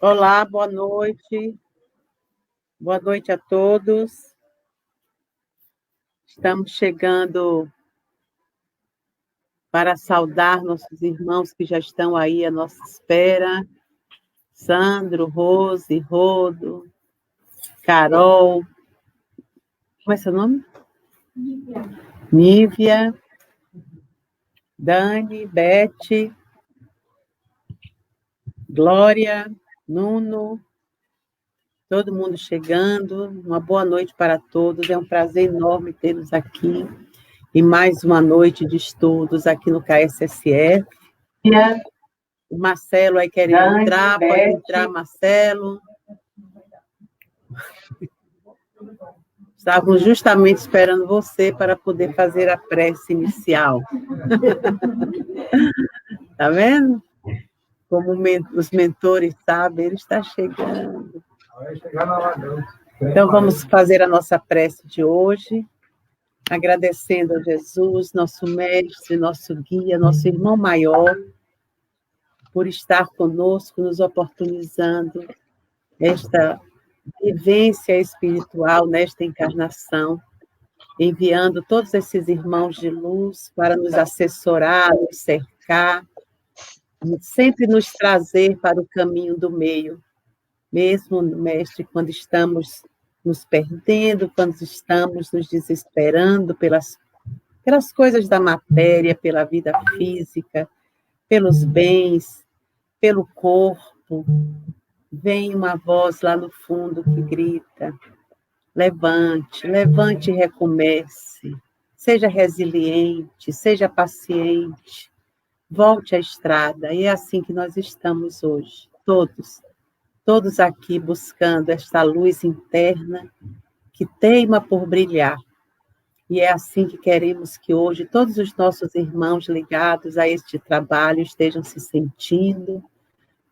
Olá, boa noite. Boa noite a todos. Estamos chegando para saudar nossos irmãos que já estão aí à nossa espera. Sandro, Rose, Rodo, Carol. Como é seu nome? Nívia, Dani, Beth, Glória, Nuno, todo mundo chegando. Uma boa noite para todos. É um prazer enorme tê-los aqui. E mais uma noite de estudos aqui no KSSE. O Marcelo aí querendo entrar, pode entrar, Marcelo. Estavam justamente esperando você para poder fazer a prece inicial. Tá vendo? Como os mentores sabem, ele está chegando. Então, vamos fazer a nossa prece de hoje, agradecendo a Jesus, nosso mestre, nosso guia, nosso irmão maior, por estar conosco, nos oportunizando esta vivência espiritual nesta encarnação, enviando todos esses irmãos de luz para nos assessorar, nos cercar, sempre nos trazer para o caminho do meio, mesmo, mestre, quando estamos nos perdendo, quando estamos nos desesperando pelas coisas da matéria, pela vida física, pelos bens, pelo corpo. Vem uma voz lá no fundo que grita: levante, levante e recomece. Seja resiliente, seja paciente. Volte à estrada. E é assim que nós estamos hoje, todos aqui buscando esta luz interna que teima por brilhar. E é assim que queremos que hoje todos os nossos irmãos ligados a este trabalho estejam se sentindo,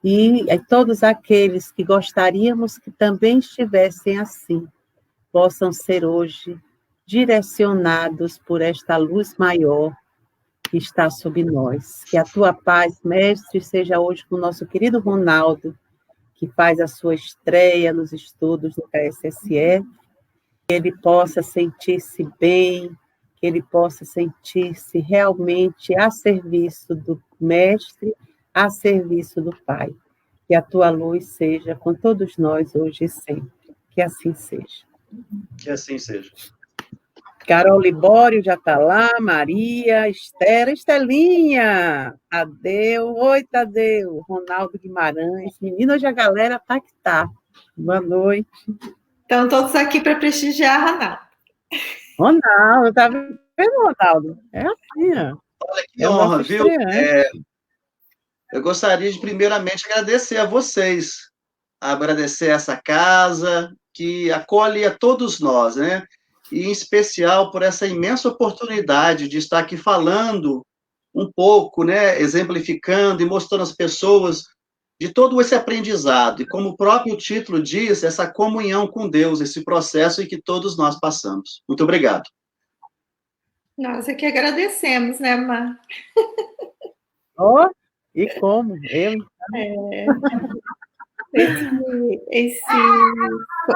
e todos aqueles que gostaríamos que também estivessem assim, possam ser hoje direcionados por esta luz maior que está sob nós. Que a tua paz, mestre, seja hoje com o nosso querido Ronaldo, que faz a sua estreia nos estudos do KSSE, que ele possa sentir-se bem, que ele possa sentir-se realmente a serviço do mestre, a serviço do Pai. Que a tua luz seja com todos nós hoje e sempre. Que assim seja. Que assim seja. Carol Libório já está lá, Maria, Estelinha, Tadeu, oi Tadeu, Ronaldo Guimarães, menina, hoje a galera tá que tá. Boa noite. Estão todos aqui para prestigiar a Ronaldo. Ronaldo, tá vendo, Ronaldo? É assim, ó. Olha que honra, viu? Eu gostaria de, primeiramente, agradecer a vocês, agradecer essa casa que acolhe a todos nós, né? E, em especial, por essa imensa oportunidade de estar aqui falando um pouco, né? Exemplificando e mostrando às pessoas de todo esse aprendizado. E, como o próprio título diz, essa comunhão com Deus, esse processo em que todos nós passamos. Muito obrigado. Nós é que agradecemos, né, Mar? Oh, e como? Eu,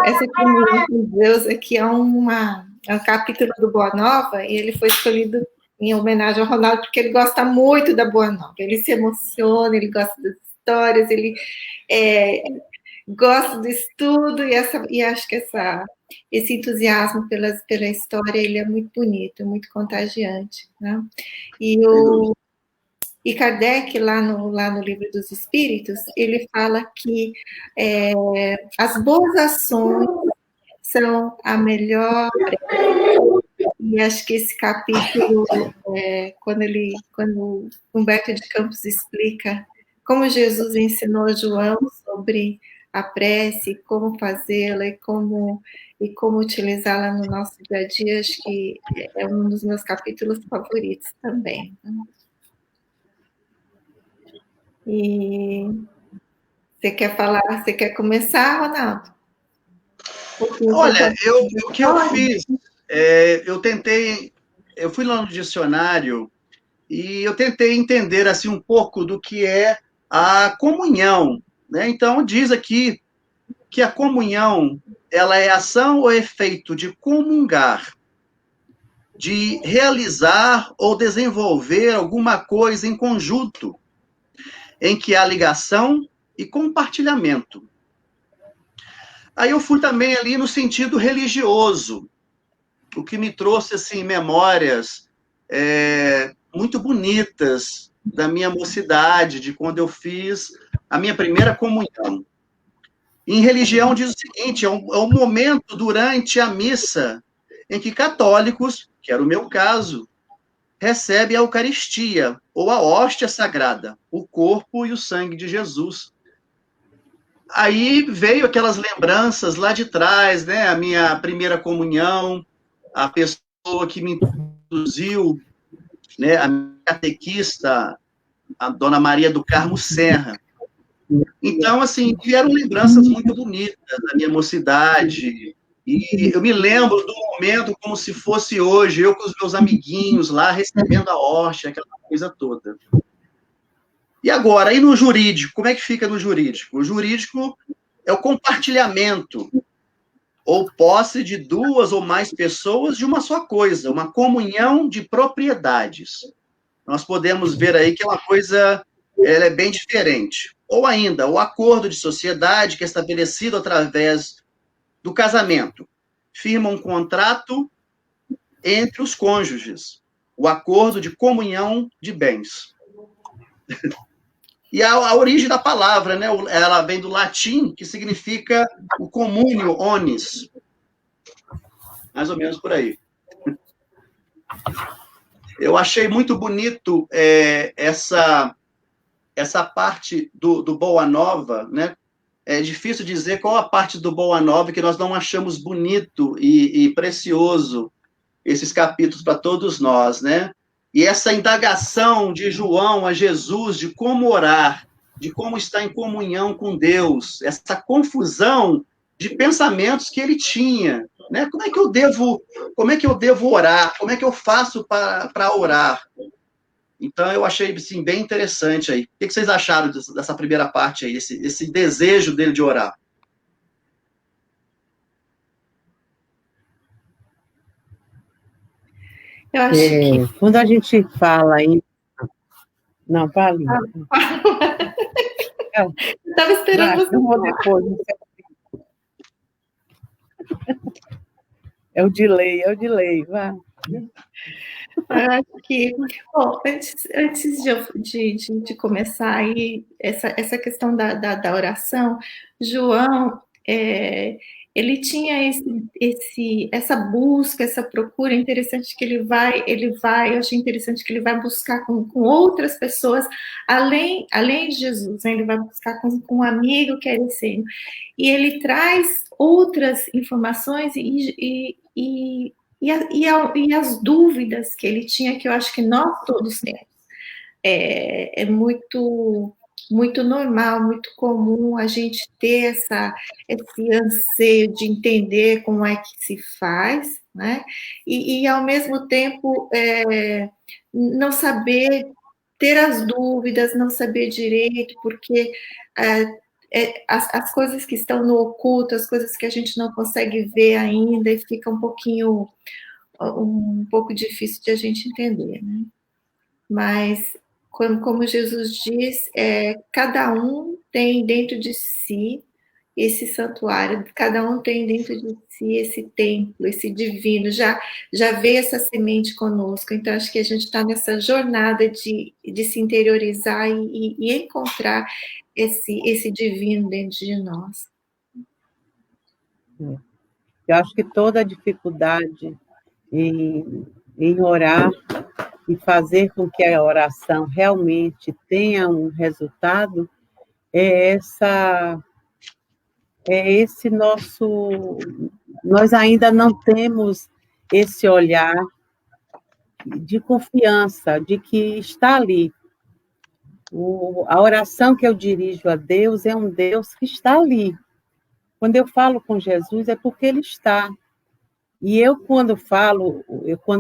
Essa comunhão com Deus aqui é um capítulo do Boa Nova, e ele foi escolhido em homenagem ao Ronaldo, porque ele gosta muito da Boa Nova. Ele se emociona, ele gosta das histórias, ele gosta do estudo, e acho que esse entusiasmo pela história, ele é muito bonito, muito contagiante, né? E Kardec, lá no Livro dos Espíritos, ele fala que as boas ações são a melhor. E acho que esse capítulo, quando Humberto de Campos explica como Jesus ensinou João sobre a prece, como fazê-la e como utilizá-la no nosso dia a dia, acho que é um dos meus capítulos favoritos também. E você quer falar? Você quer começar, Ronaldo? Olha, o que eu fiz, eu fui lá no dicionário e eu tentei entender assim um pouco do que é a comunhão, né? Então, diz aqui que a comunhão, ela é ação ou efeito de comungar, de realizar ou desenvolver alguma coisa em conjunto, em que há ligação e compartilhamento. Aí eu fui também ali no sentido religioso, o que me trouxe, assim, memórias muito bonitas da minha mocidade, de quando eu fiz a minha primeira comunhão. Em religião diz o seguinte, é um momento durante a missa em que católicos, que era o meu caso, recebem a Eucaristia, ou a hóstia sagrada, o corpo e o sangue de Jesus. Aí veio aquelas lembranças lá de trás, né? A minha primeira comunhão, a pessoa que me introduziu, né? A minha catequista, a Dona Maria do Carmo Serra. Então, assim, vieram lembranças muito bonitas da minha mocidade. E eu me lembro do momento como se fosse hoje, eu com os meus amiguinhos lá, recebendo a hóstia, aquela coisa toda. E agora, e no jurídico? Como é que fica no jurídico? O jurídico é o compartilhamento ou posse de duas ou mais pessoas de uma só coisa, uma comunhão de propriedades. Nós podemos ver aí que é uma coisa, ela é bem diferente. Ou ainda, o acordo de sociedade que é estabelecido através do casamento. Firma um contrato entre os cônjuges, o acordo de comunhão de bens. E a origem da palavra, né? Ela vem do latim, que significa o communio onis. Mais ou menos por aí. Eu achei muito bonito essa parte do Boa Nova, né? É difícil dizer qual a parte do Boa Nova que nós não achamos bonito e precioso esses capítulos para todos nós, né? E essa indagação de João a Jesus de como orar, de como estar em comunhão com Deus, essa confusão de pensamentos que ele tinha, né? Como é que eu devo orar? Como é que eu faço para orar? Então, eu achei assim, bem interessante aí. O que vocês acharam dessa primeira parte aí, esse desejo dele de orar? Eu acho que... Quando a gente fala em... Não, fale. Eu estava esperando você. Eu vou depois. É o delay, vai. Eu acho que, bom, antes de começar aí, essa questão da oração, João, ele tinha essa busca, essa procura, interessante que ele vai, eu achei interessante que ele vai buscar com outras pessoas, além de Jesus, né? Ele vai buscar com um amigo que é essênio, e ele traz outras informações e as dúvidas que ele tinha, que eu acho que nós todos temos. É muito normal, muito comum a gente ter esse anseio de entender como é que se faz, né? E ao mesmo tempo, não saber, ter as dúvidas, não saber direito, porque as coisas que estão no oculto, as coisas que a gente não consegue ver ainda, e fica um pouco difícil de a gente entender, né? Mas, como Jesus diz, cada um tem dentro de si esse santuário, cada um tem dentro de si esse templo, esse divino, já veio essa semente conosco, então acho que a gente está nessa jornada de se interiorizar e encontrar esse divino dentro de nós. Eu acho que toda a dificuldade em orar e fazer com que a oração realmente tenha um resultado é esse nosso... Nós ainda não temos esse olhar de confiança, de que está ali. A oração que eu dirijo a Deus é um Deus que está ali. Quando eu falo com Jesus, é porque Ele está. E eu, quando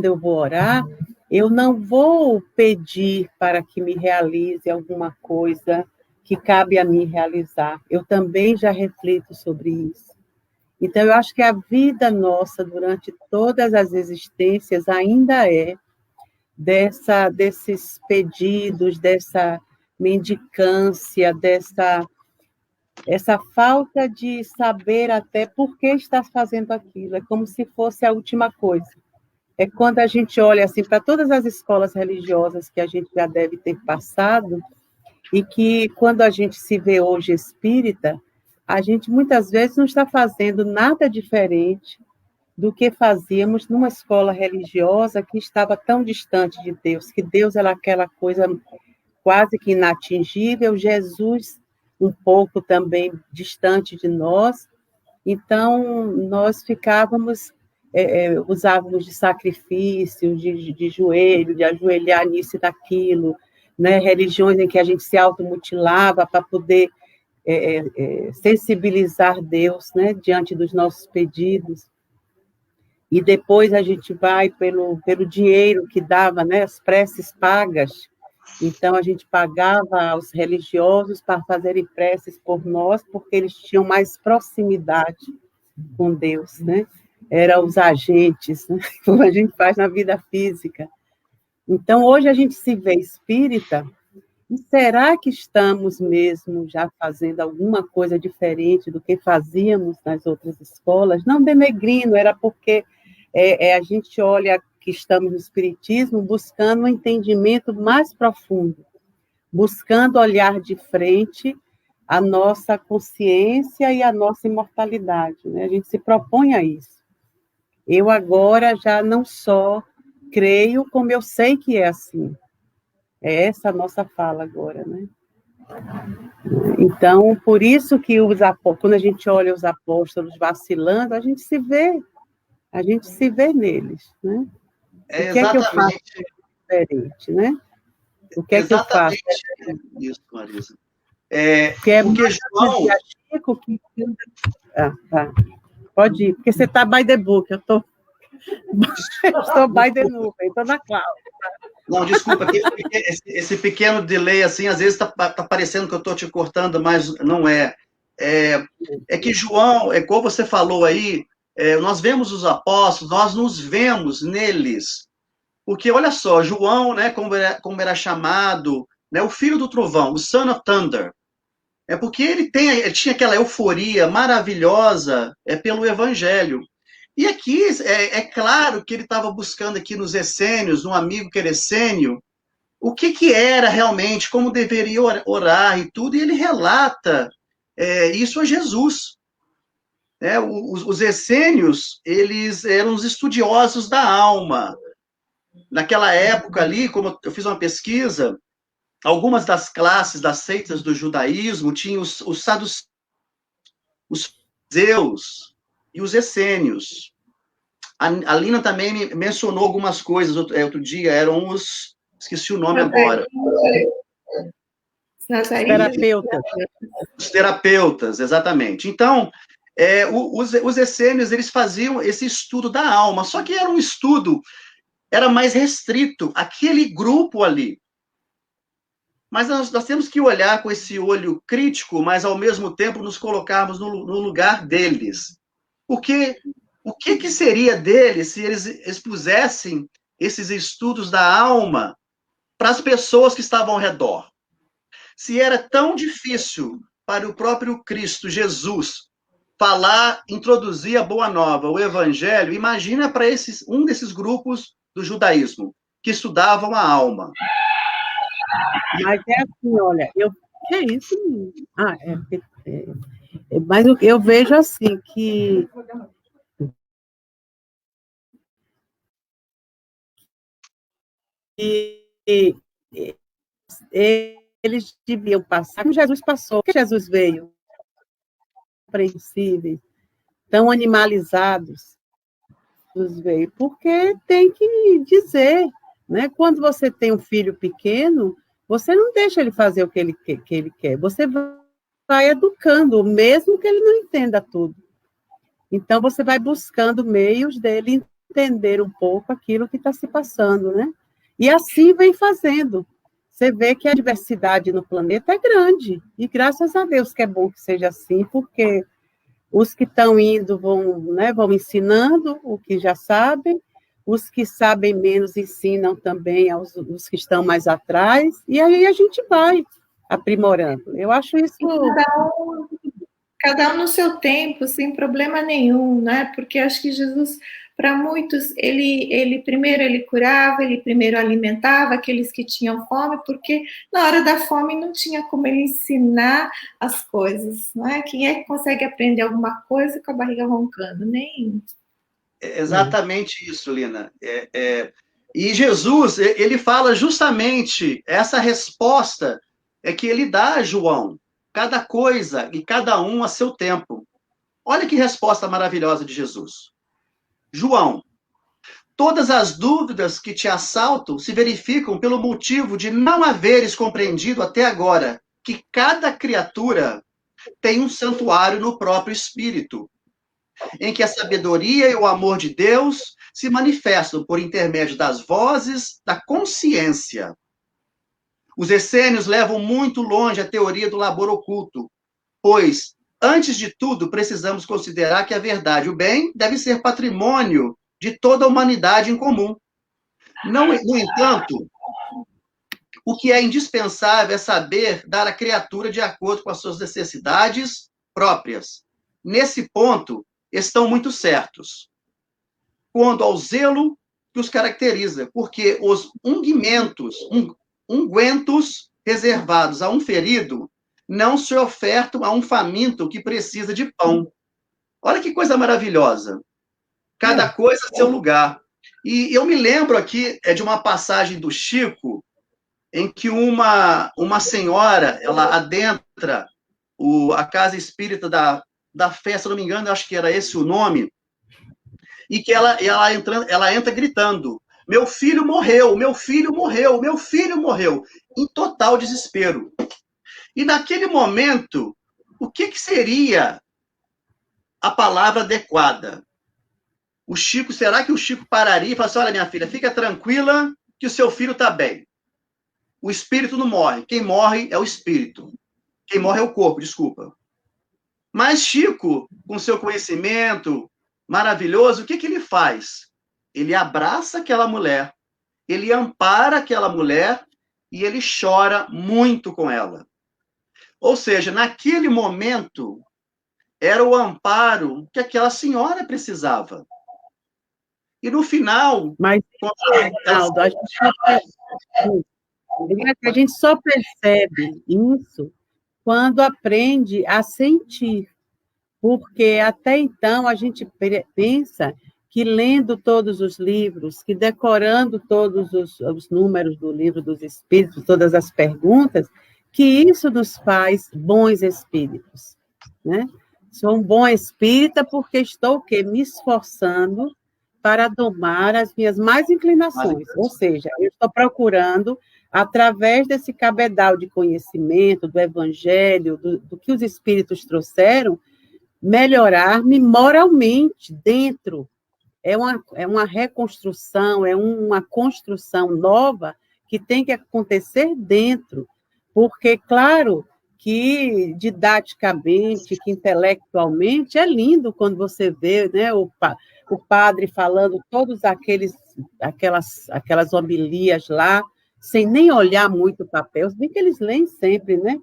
eu vou orar, eu não vou pedir para que me realize alguma coisa que cabe a mim realizar. Eu também já reflito sobre isso. Então, eu acho que a vida nossa, durante todas as existências, ainda é desses pedidos, dessa mendicância, essa falta de saber até por que está fazendo aquilo. É como se fosse a última coisa. É quando a gente olha assim para todas as escolas religiosas que a gente já deve ter passado, e que quando a gente se vê hoje espírita, a gente muitas vezes não está fazendo nada diferente do que fazíamos numa escola religiosa que estava tão distante de Deus, que Deus era aquela coisa quase que inatingível, Jesus um pouco também distante de nós. Então, nós ficávamos, usávamos de sacrifício, de joelho, de ajoelhar nisso e naquilo, né? Religiões em que a gente se automutilava para poder sensibilizar Deus, né? Diante dos nossos pedidos. E depois a gente vai pelo dinheiro que dava, né? As preces pagas. Então, a gente pagava aos religiosos para fazerem preces por nós, porque eles tinham mais proximidade com Deus, né? Eram os agentes, né? Como a gente faz na vida física. Então, hoje a gente se vê espírita, e será que estamos mesmo já fazendo alguma coisa diferente do que fazíamos nas outras escolas? Não denegrindo, era porque a gente olha que estamos no espiritismo buscando um entendimento mais profundo, buscando olhar de frente a nossa consciência e a nossa imortalidade, né? A gente se propõe a isso. Eu agora já não só creio, como eu sei que é assim. É essa a nossa fala agora, né? Então, por isso que quando a gente olha os apóstolos vacilando, a gente se vê neles, né? O que é que eu faço diferente, né? O que é que eu faço? Exatamente isso, Marisa. Porque João... Chico, tá. Pode ir, porque você está by the book, eu estou by the nuvem, estou na cloud. Não, desculpa, esse pequeno delay, assim, às vezes está parecendo que eu estou te cortando, mas não é. É que João, como você falou aí, nós vemos os apóstolos, nós nos vemos neles. Porque, olha só, João, né, como era chamado, né, o filho do trovão, o Son of Thunder, porque ele tinha aquela euforia maravilhosa pelo evangelho. E aqui, é claro que ele estava buscando aqui nos essênios, um amigo que era essênio, o que era realmente, como deveria orar e tudo, e ele relata isso a Jesus. Os essênios, eles eram os estudiosos da alma. Naquela época ali, como eu fiz uma pesquisa, algumas das classes das seitas do judaísmo tinham os saduceus, os fariseus e os essênios. A Lina também mencionou algumas coisas outro dia, eram esqueci o nome agora. Terapeutas. Os terapeutas, exatamente. Então, os essênios, eles faziam esse estudo da alma, só que era um estudo, era mais restrito, aquele grupo ali. Mas nós temos que olhar com esse olho crítico, mas ao mesmo tempo nos colocarmos no lugar deles. Porque o que seria deles se eles expusessem esses estudos da alma para as pessoas que estavam ao redor? Se era tão difícil para o próprio Cristo, Jesus, introduzir a Boa Nova, o Evangelho, imagina para um desses grupos do judaísmo, que estudavam a alma. Mas é assim, olha, que é isso? Mas eu vejo assim, que eles deviam passar como Jesus passou, que Jesus veio, compreensíveis, tão animalizados, Jesus veio, porque tem que dizer, né? Quando você tem um filho pequeno, você não deixa ele fazer o que ele quer, você vai educando, mesmo que ele não entenda tudo. Então, você vai buscando meios dele entender um pouco aquilo que está se passando, né? E assim vem fazendo. você vê que a diversidade no planeta é grande, e graças a Deus que é bom que seja assim, porque os que estão indo vão, né, vão ensinando o que já sabem, os que sabem menos ensinam também aos os que estão mais atrás, e aí a gente vai aprimorando. Eu acho isso... Cada um no seu tempo, sem problema nenhum, né? Porque acho que Jesus, para muitos, ele primeiro ele curava, ele primeiro alimentava aqueles que tinham fome, porque na hora da fome não tinha como ele ensinar as coisas, né? Quem é que consegue aprender alguma coisa com a barriga roncando? Nem... É exatamente isso, Lina. E Jesus, ele fala justamente essa resposta que ele dá a João. Cada coisa e cada um a seu tempo. Olha que resposta maravilhosa de Jesus. João, todas as dúvidas que te assaltam se verificam pelo motivo de não haveres compreendido até agora que cada criatura tem um santuário no próprio espírito, em que a sabedoria e o amor de Deus se manifestam por intermédio das vozes da consciência. Os essênios levam muito longe a teoria do labor oculto, pois, antes de tudo, precisamos considerar que a verdade e o bem devem ser patrimônio de toda a humanidade em comum. No entanto, o que é indispensável é saber dar à criatura de acordo com as suas necessidades próprias. Nesse ponto, estão muito certos. Quanto ao zelo que os caracteriza, porque os ungüentos reservados a um ferido não se ofertam a um faminto que precisa de pão. Olha que coisa maravilhosa. Cada coisa a seu lugar. E eu me lembro aqui de uma passagem do Chico, em que uma senhora, ela adentra a casa espírita da fé, se não me engano, acho que era esse o nome, e que ela entra gritando: meu filho morreu, meu filho morreu, meu filho morreu, em total desespero. E naquele momento, o que seria a palavra adequada? Será que o Chico pararia e falaria assim: olha, minha filha, fica tranquila que o seu filho está bem. O espírito não morre. Quem morre é o espírito. Quem morre é o corpo, desculpa. Mas Chico, com seu conhecimento maravilhoso, o que ele faz? Ele abraça aquela mulher, ele ampara aquela mulher e ele chora muito com ela. Ou seja, naquele momento, era o amparo que aquela senhora precisava. E no final... Mas, Reinaldo, a gente só percebe isso quando aprende a sentir. Porque até então a gente pensa que lendo todos os livros, que decorando todos os números do livro dos espíritos, todas as perguntas, que isso nos faz bons espíritos, né? Sou um bom espírita porque estou o quê? Me esforçando para domar as minhas más inclinações, ou seja, eu estou procurando, através desse cabedal de conhecimento, do evangelho, do que os espíritos trouxeram, melhorar-me moralmente dentro. É uma reconstrução, é uma construção nova que tem que acontecer dentro. Porque, claro, que didaticamente, que intelectualmente, é lindo quando você vê, né, o padre falando todas aquelas homilias lá, sem nem olhar muito o papel, bem que eles leem sempre, né?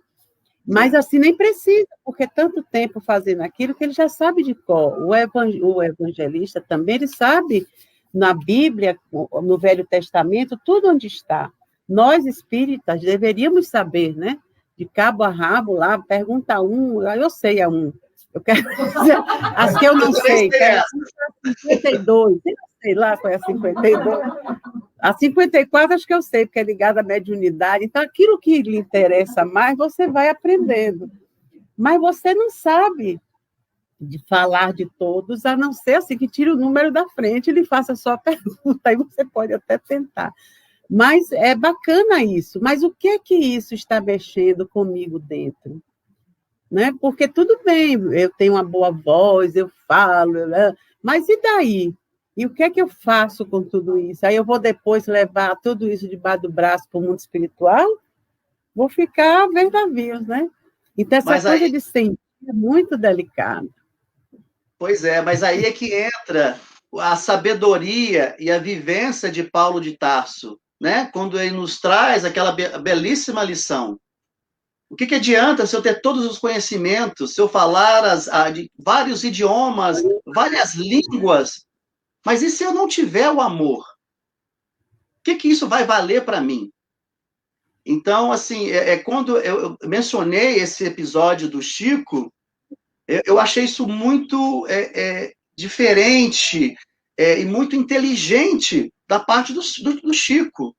Mas assim nem precisa, porque tanto tempo fazendo aquilo que ele já sabe de cor. O evangelista também, ele sabe na Bíblia, no Velho Testamento, tudo onde está. Nós, espíritas, deveríamos saber, né? De cabo a rabo lá, pergunta eu sei a um. Eu quero dizer, as que eu não sei, quero 52, eu sei lá qual é a 52. A 54 acho que eu sei, porque é ligada à mediunidade. Então, aquilo que lhe interessa mais, você vai aprendendo. Mas você não sabe de falar de todos, a não ser assim que tire o número da frente e lhe faça só a pergunta, aí você pode até tentar. Mas é bacana isso. Mas o que é que isso está mexendo comigo dentro? Né? Porque tudo bem, eu tenho uma boa voz, eu falo, mas e daí? E o que é que eu faço com tudo isso? Aí eu vou depois levar tudo isso debaixo do braço para o mundo espiritual? vou ficar a ver navios, né? Então, essa coisa de sentir é muito delicada. Pois é, mas aí é que entra a sabedoria e a vivência de Paulo de Tarso, né? Quando ele nos traz aquela belíssima lição. O que adianta se eu ter todos os conhecimentos, se eu falar de vários idiomas, várias línguas, mas e se eu não tiver o amor? O que isso vai valer para mim? Então, assim, quando eu mencionei esse episódio do Chico, eu achei isso muito diferente e muito inteligente da parte do Chico.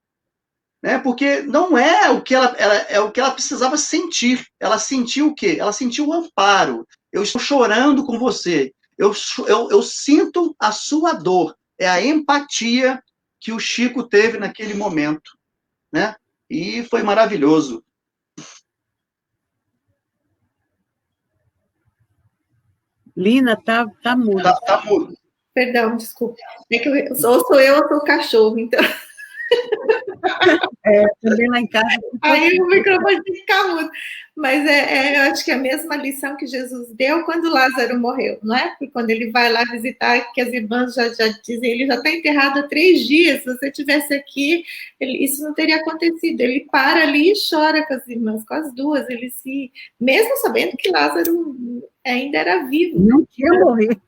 Né? Porque não é o que ela precisava sentir. Ela sentiu o quê? Ela sentiu o amparo. Eu estou chorando com você. Eu sinto a sua dor. É a empatia que o Chico teve naquele momento. Né? E foi maravilhoso. Lina, tá mudo. Tá mudo. Perdão, desculpa. É que sou eu ou sou o cachorro, então. Também lá em casa. Aí o microfone tem que ficar mudo. Mas eu acho que é a mesma lição que Jesus deu quando Lázaro morreu, não é? Porque quando ele vai lá visitar, que as irmãs já dizem, ele já está enterrado há 3 dias, se você estivesse aqui, isso não teria acontecido. Ele para ali e chora com as irmãs, com as duas, mesmo sabendo que Lázaro ainda era vivo. Não tinha morrido.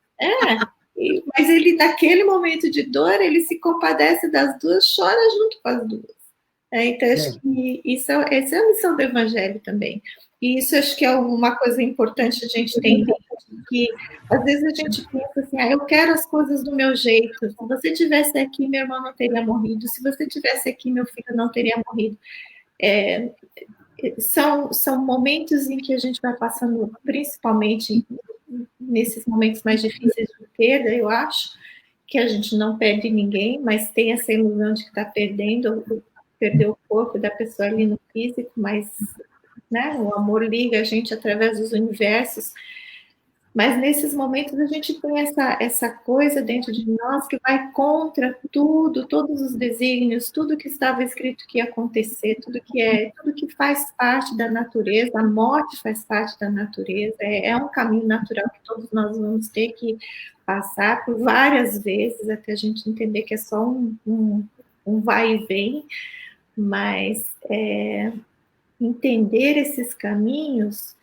Mas ele, naquele momento de dor, ele se compadece das duas, chora junto com as duas. Então, acho que essa é a missão do Evangelho também. E isso acho que é uma coisa importante a gente ter, que às vezes a gente pensa assim, eu quero as coisas do meu jeito. Se você tivesse aqui, meu irmão não teria morrido. Se você tivesse aqui, meu filho não teria morrido. São momentos em que a gente vai passando, principalmente nesses momentos mais difíceis de perda, eu acho, que a gente não perde ninguém, mas tem essa ilusão de que está perdendo, perder o corpo da pessoa ali no físico, mas né, o amor liga a gente através dos universos. Mas nesses momentos a gente tem essa coisa dentro de nós que vai contra tudo, todos os desígnios, tudo que estava escrito que ia acontecer, tudo que faz parte da natureza, a morte faz parte da natureza, é um caminho natural que todos nós vamos ter que passar por várias vezes até a gente entender que é só um vai e vem, mas entender esses caminhos,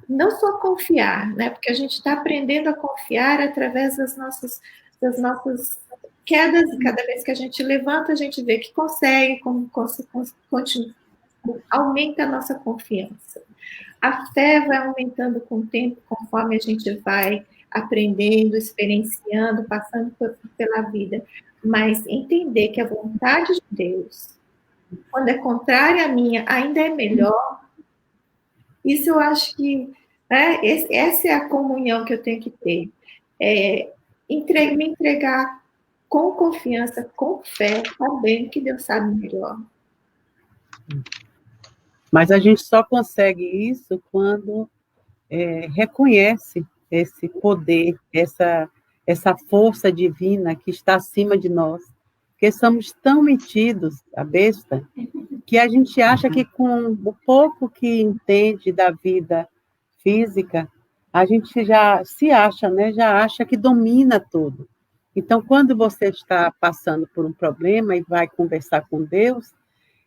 não só confiar, né? Porque a gente está aprendendo a confiar através das nossas quedas, e cada vez que a gente levanta, a gente vê que consegue, aumenta a nossa confiança. A fé vai aumentando com o tempo, conforme a gente vai aprendendo, experienciando, passando pela vida. Mas entender que a vontade de Deus, quando é contrária à minha, ainda é melhor. Isso eu acho que essa é a comunhão que eu tenho que ter. Me entregar com confiança, com fé, sabendo que Deus sabe melhor. Mas a gente só consegue isso quando reconhece esse poder, essa força divina que está acima de nós. Porque somos tão metidos, a besta, que a gente acha que com o pouco que entende da vida física, a gente já se acha, né? Já acha que domina tudo. Então, quando você está passando por um problema e vai conversar com Deus,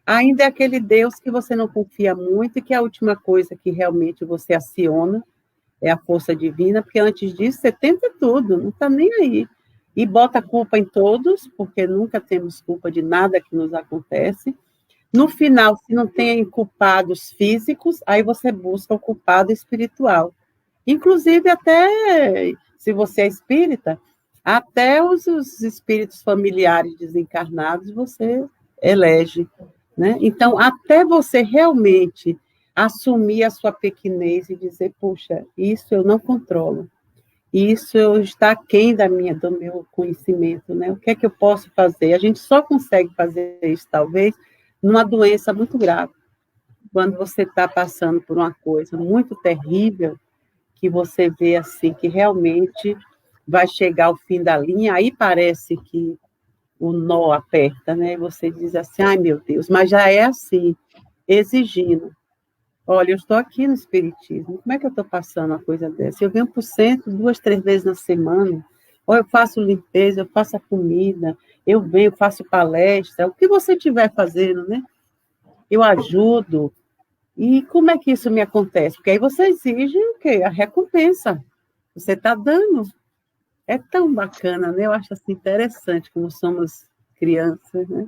ainda é aquele Deus que você não confia muito e que a última coisa que realmente você aciona é a força divina, porque antes disso você tenta tudo, não está nem aí. E bota a culpa em todos, porque nunca temos culpa de nada que nos acontece. No final, se não tem culpados físicos, aí você busca o culpado espiritual. Inclusive, até, se você é espírita, até os espíritos familiares desencarnados você elege. Né? Então, até você realmente assumir a sua pequenez e dizer, puxa, isso eu não controlo. Isso está aquém do meu conhecimento, né? O que é que eu posso fazer? A gente só consegue fazer isso, talvez, numa doença muito grave. Quando você está passando por uma coisa muito terrível, que você vê assim, que realmente vai chegar ao fim da linha, aí parece que o nó aperta, né? Você diz assim, ai meu Deus, mas já é assim. exigindo. Olha, eu estou aqui no Espiritismo, como é que eu estou passando uma coisa dessa? Eu venho para o centro 2, 3 vezes na semana, ou eu faço limpeza, eu faço a comida, eu venho, faço palestra, o que você estiver fazendo, né? Eu ajudo. E como é que isso me acontece? Porque aí você exige o quê? A recompensa. Você está dando. É tão bacana, né? Eu acho assim interessante como somos crianças, né?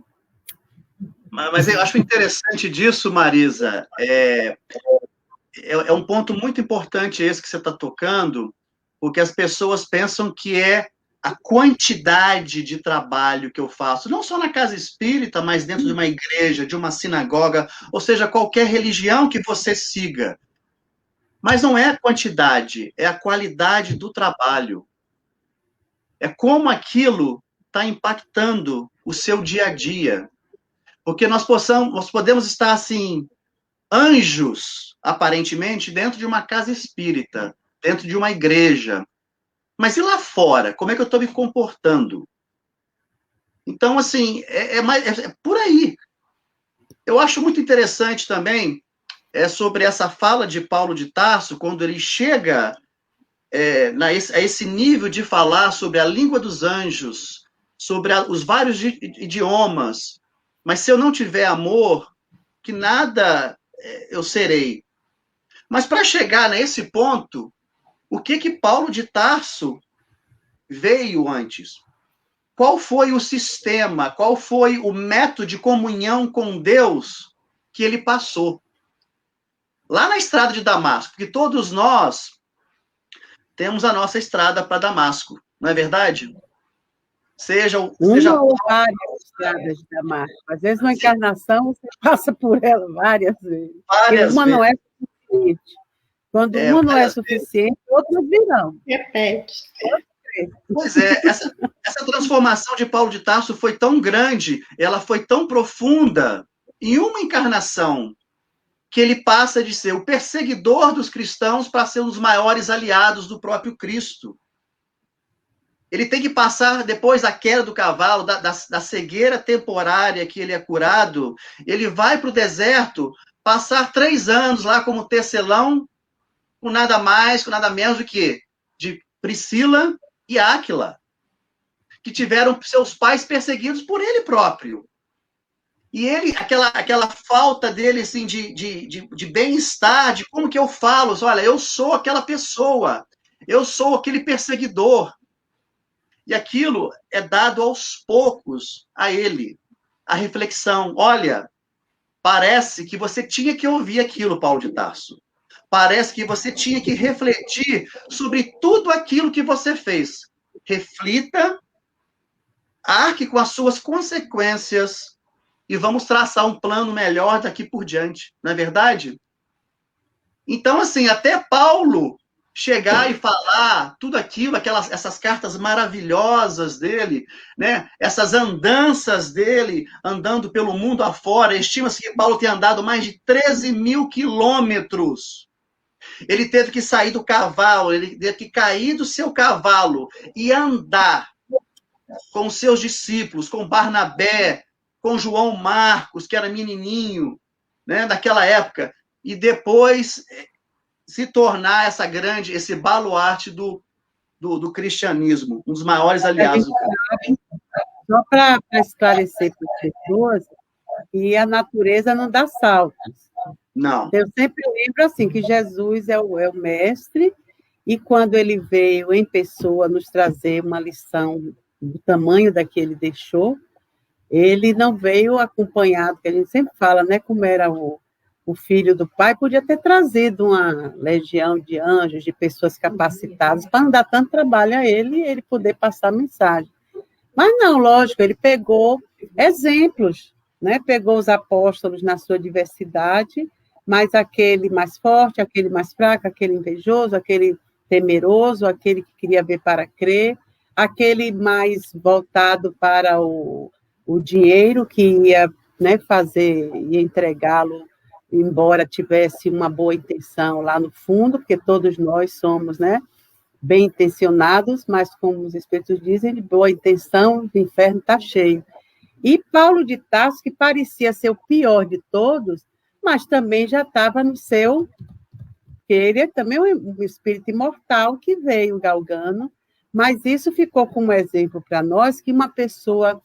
Mas eu acho interessante disso, Marisa, é um ponto muito importante esse que você está tocando, porque as pessoas pensam que é a quantidade de trabalho que eu faço, não só na casa espírita, mas dentro de uma igreja, de uma sinagoga, ou seja, qualquer religião que você siga. Mas não é a quantidade, é a qualidade do trabalho. É como aquilo está impactando o seu dia a dia. Porque nós podemos estar assim, anjos, aparentemente, dentro de uma casa espírita, dentro de uma igreja. Mas e lá fora? Como é que eu estou me comportando? Então, assim, é por aí. Eu acho muito interessante também sobre essa fala de Paulo de Tarso, quando ele chega a esse nível de falar sobre a língua dos anjos, sobre os vários idiomas. Mas se eu não tiver amor, que nada eu serei. Mas para chegar nesse ponto, o que Paulo de Tarso veio antes? Qual foi o sistema, qual foi o método de comunhão com Deus que ele passou? Lá na estrada de Damasco, porque todos nós temos a nossa estrada para Damasco, não é verdade? Seja uma ou várias estradas de Damasco. Às vezes, uma encarnação, você passa por ela várias vezes. Várias uma vezes. Não é suficiente. Quando uma não é suficiente, outras virão. Repete. Pois é, essa transformação de Paulo de Tarso foi tão grande, ela foi tão profunda, em uma encarnação, que ele passa de ser o perseguidor dos cristãos para ser um dos maiores aliados do próprio Cristo. Ele tem que passar, depois da queda do cavalo, da cegueira temporária que ele é curado, ele vai para o deserto, passar 3 anos lá como tecelão, com nada mais, com nada menos do que de Priscila e Áquila, que tiveram seus pais perseguidos por ele próprio. E ele, aquela falta dele, assim, de bem-estar, de como que eu falo, olha, eu sou aquela pessoa, eu sou aquele perseguidor. E aquilo é dado aos poucos a ele, a reflexão. Olha, parece que você tinha que ouvir aquilo, Paulo de Tarso. Parece que você tinha que refletir sobre tudo aquilo que você fez. Reflita, arque com as suas consequências e vamos traçar um plano melhor daqui por diante, não é verdade? Então, assim, até Paulo chegar e falar tudo aquilo, essas cartas maravilhosas dele, né? Essas andanças dele, andando pelo mundo afora, estima-se que Paulo tenha andado mais de 13 mil quilômetros. Ele teve que sair do cavalo, ele teve que cair do seu cavalo e andar com os seus discípulos, com Barnabé, com João Marcos, que era menininho, né, naquela época, e depois se tornar esse baluarte do cristianismo, um dos maiores aliados do cristianismo. Só para esclarecer para as pessoas, que a natureza não dá saltos. Não. Eu sempre lembro assim, que Jesus é o mestre, e quando ele veio em pessoa nos trazer uma lição do tamanho da que ele deixou, ele não veio acompanhado, que a gente sempre fala, né, como era o filho do pai, podia ter trazido uma legião de anjos, de pessoas capacitadas, para não dar tanto trabalho a ele e ele poder passar a mensagem. Mas não, lógico, ele pegou exemplos, né? Pegou os apóstolos na sua diversidade, mas aquele mais forte, aquele mais fraco, aquele invejoso, aquele temeroso, aquele que queria ver para crer, aquele mais voltado para o dinheiro, que ia, né, ia entregá-lo, embora tivesse uma boa intenção lá no fundo, porque todos nós somos, né, bem intencionados, mas como os Espíritos dizem, de boa intenção, o inferno está cheio. E Paulo de Tarso, que parecia ser o pior de todos, mas também já estava no seu... Ele é também um espírito imortal que veio galgando, mas isso ficou como exemplo para nós, que uma pessoa,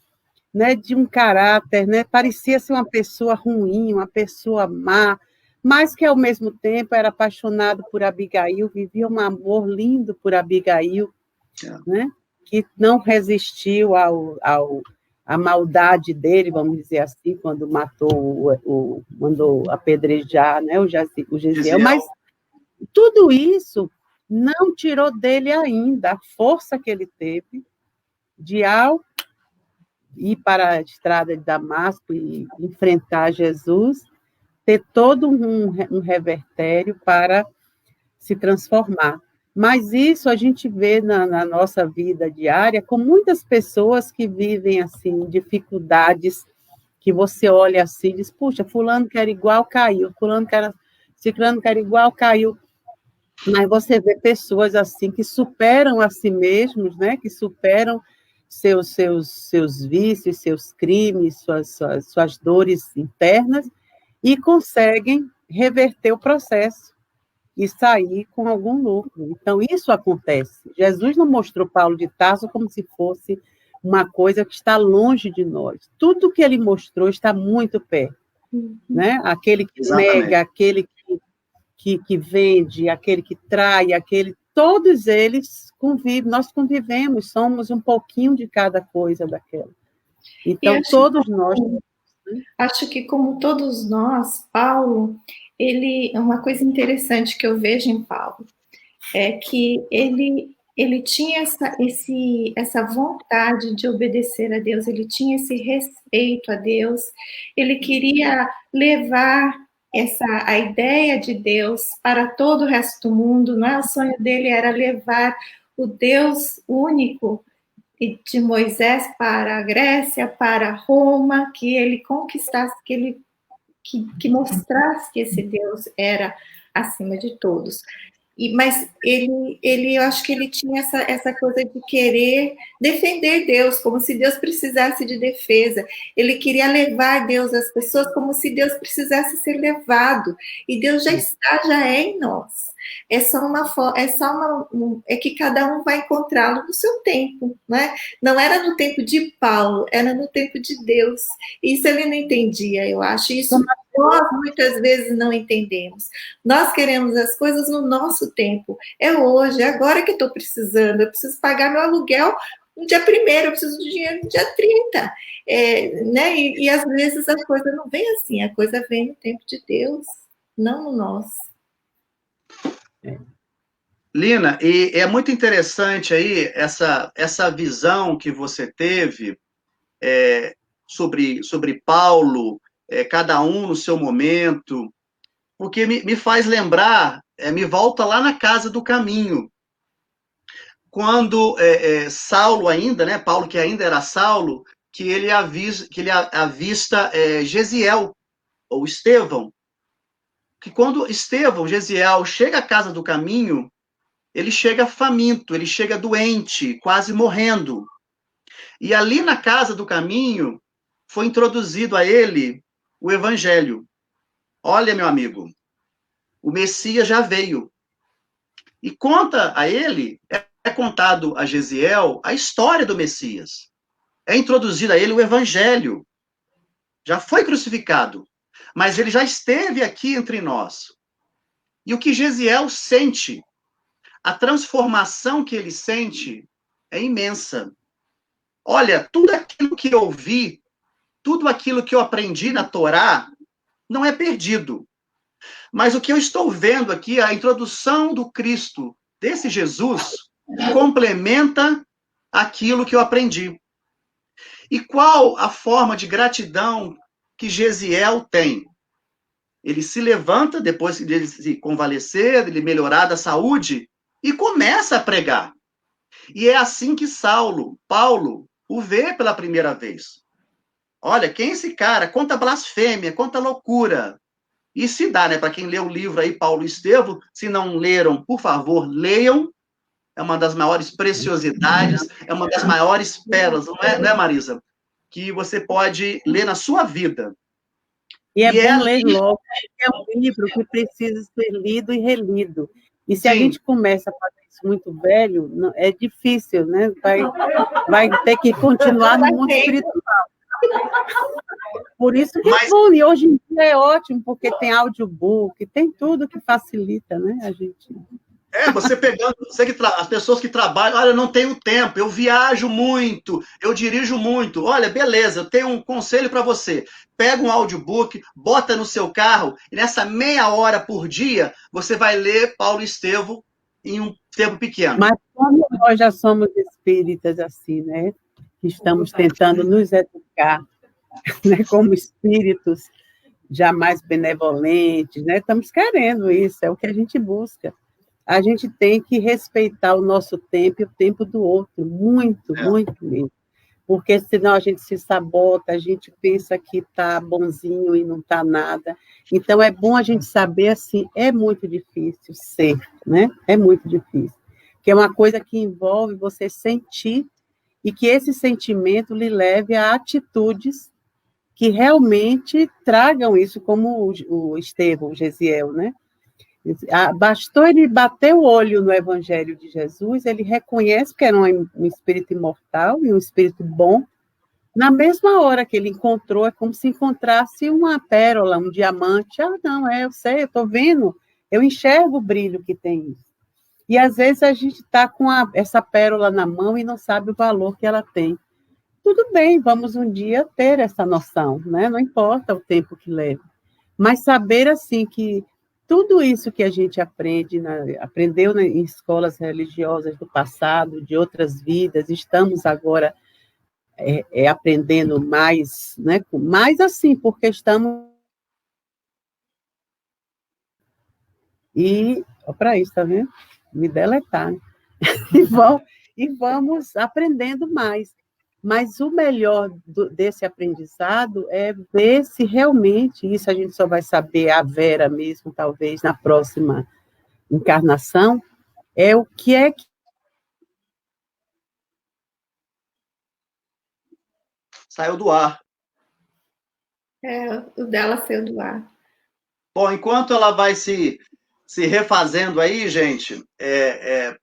né, de um caráter, né, parecia ser uma pessoa ruim, uma pessoa má, mas que, ao mesmo tempo, era apaixonado por Abigail, vivia um amor lindo por Abigail, né, que não resistiu à maldade dele, vamos dizer assim, quando matou, mandou apedrejar, né, o Gesiel, mas tudo isso não tirou dele ainda a força que ele teve de, ao ir para a estrada de Damasco e enfrentar Jesus, ter todo um revertério para se transformar. Mas isso a gente vê na nossa vida diária, com muitas pessoas que vivem assim dificuldades, que você olha assim e diz, puxa, fulano que era igual, caiu, ciclano que era igual, caiu. Mas você vê pessoas assim que superam a si mesmos, né? Que superam seus vícios, seus crimes, suas dores internas, e conseguem reverter o processo e sair com algum lucro. Então, isso acontece. Jesus não mostrou Paulo de Tarso como se fosse uma coisa que está longe de nós. Tudo que ele mostrou está muito perto. Né? Aquele que nega, aquele que vende, aquele que trai, todos eles convivem, nós convivemos, somos um pouquinho de cada coisa daquela. Então, todos nós... Acho que, como todos nós, Paulo, uma coisa interessante que eu vejo em Paulo é que ele tinha essa vontade de obedecer a Deus, ele tinha esse respeito a Deus, ele queria levar a ideia de Deus para todo o resto do mundo, não é? O sonho dele era levar o Deus único de Moisés para a Grécia, para Roma, que ele conquistasse, que mostrasse que esse Deus era acima de todos. Mas eu acho que ele tinha essa coisa de querer defender Deus, como se Deus precisasse de defesa. Ele queria levar Deus às pessoas como se Deus precisasse ser levado. E Deus já é em nós. É que cada um vai encontrá-lo no seu tempo, né? Não era no tempo de Paulo, era no tempo de Deus. Isso ele não entendia, eu acho. Isso nós muitas vezes não entendemos. Nós queremos as coisas no nosso tempo. É hoje, é agora que estou precisando. Eu preciso pagar meu aluguel no dia 1º, eu preciso de dinheiro no dia 30. Né? E às vezes a coisa não vem assim, a coisa vem no tempo de Deus, não no nosso. Lina, e é muito interessante aí essa visão que você teve sobre Paulo, cada um no seu momento, porque me faz lembrar, me volta lá na Casa do Caminho, quando Saulo ainda, né, Paulo que ainda era Saulo, que ele avista Gesiel, ou Estevão, que quando Gesiel, chega à Casa do Caminho, ele chega faminto, ele chega doente, quase morrendo. E ali na Casa do Caminho, foi introduzido a ele o Evangelho. Olha, meu amigo, o Messias já veio. E conta a ele, é contado a Gesiel a história do Messias. É introduzido a ele o Evangelho. Já foi crucificado, mas ele já esteve aqui entre nós. E o que Gesiel sente, a transformação que ele sente é imensa. Olha, tudo aquilo que eu vi, tudo aquilo que eu aprendi na Torá, não é perdido. Mas o que eu estou vendo aqui, a introdução do Cristo, desse Jesus, complementa aquilo que eu aprendi. E qual a forma de gratidão que Gesiel tem? Ele se levanta, depois de ele se convalescer, de ele melhorar da saúde, e começa a pregar. E é assim que Paulo, o vê pela primeira vez. Olha, quem é esse cara? Quanta blasfêmia, quanta loucura. E se dá, né? Para quem lê o livro aí, Paulo e Estevão, se não leram, por favor, leiam. É uma das maiores preciosidades, é uma das maiores pérolas, não é, Marisa? Que você pode ler na sua vida. E é bom ler logo, porque é um livro que precisa ser lido e relido. E se a gente começa a fazer isso muito velho, é difícil, né? Vai ter que continuar no mundo espiritual. Por isso que é bom, e hoje em dia é ótimo, porque tem audiobook, tem tudo que facilita, né, a gente... Você pegando, as pessoas que trabalham, olha, eu não tenho tempo, eu viajo muito, eu dirijo muito. Olha, beleza, eu tenho um conselho para você. Pega um audiobook, bota no seu carro, e nessa meia hora por dia, você vai ler Paulo e Estevão em um tempo pequeno. Mas como nós já somos espíritas assim, né, que estamos tentando nos educar, né, como espíritos já mais benevolentes, né, estamos querendo isso, é o que a gente busca. A gente tem que respeitar o nosso tempo e o tempo do outro, muito, muito mesmo. Porque senão a gente se sabota, a gente pensa que está bonzinho e não está nada. Então, é bom a gente saber, assim, é muito difícil ser, né? É muito difícil. Porque é uma coisa que envolve você sentir e que esse sentimento lhe leve a atitudes que realmente tragam isso, como o Estevão, o Gesiel, né? Bastou ele bater o olho no Evangelho de Jesus, ele reconhece que era um espírito imortal e um espírito bom. Na mesma hora que ele encontrou, é como se encontrasse uma pérola, um diamante. Não, eu sei, eu estou vendo, eu enxergo o brilho que tem isso. E às vezes a gente está com essa pérola na mão e não sabe o valor que ela tem. Tudo bem, vamos um dia ter essa noção, né? Não importa o tempo que leva. Mas saber, assim, que tudo isso que a gente aprendeu em escolas religiosas do passado, de outras vidas, estamos agora aprendendo mais, né? Mais assim, porque estamos... E, para isso, tá vendo? Me deletar, né? E vamos aprendendo mais. Mas o melhor desse aprendizado é ver se realmente, isso a gente só vai saber a Vera mesmo, talvez, na próxima encarnação, é o que é que... Saiu do ar. O dela saiu do ar. Bom, enquanto ela vai se refazendo aí, gente,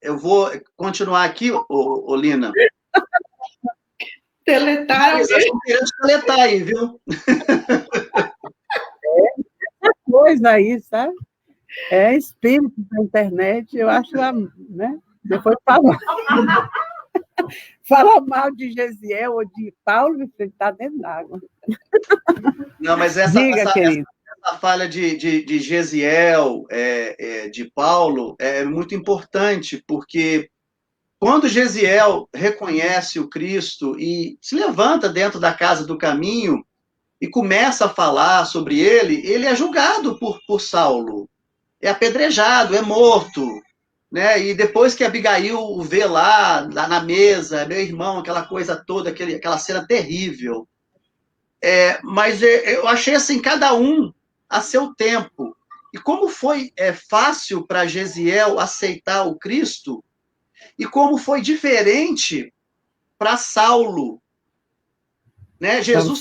eu vou continuar aqui, Lina. Deletaram. Eles estão querendo deletar aí, viu? Essa coisa aí, sabe? É espírito da internet, eu acho, né? Depois fala mal de Gesiel ou de Paulo, você está dentro d'água. Não, mas essa falha de Gesiel, de Paulo, é muito importante, porque quando Gesiel reconhece o Cristo e se levanta dentro da casa do caminho e começa a falar sobre ele é julgado por Saulo, é apedrejado, é morto, né? E depois que Abigail o vê lá na mesa, meu irmão, aquela coisa toda, aquela cena terrível. Mas eu achei assim, cada um a seu tempo. E como foi fácil para Gesiel aceitar o Cristo, e como foi diferente para Saulo. Né? Jesus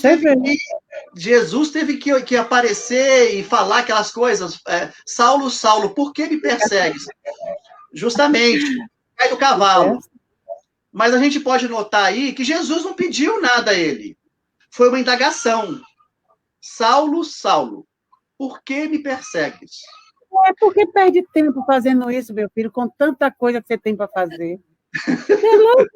teve que aparecer e falar aquelas coisas. Saulo, Saulo, por que me persegues? Justamente, cai do cavalo. Mas a gente pode notar aí que Jesus não pediu nada a ele. Foi uma indagação. Saulo, Saulo, por que me persegues? É porque perde tempo fazendo isso, meu filho, com tanta coisa que você tem para fazer. É louco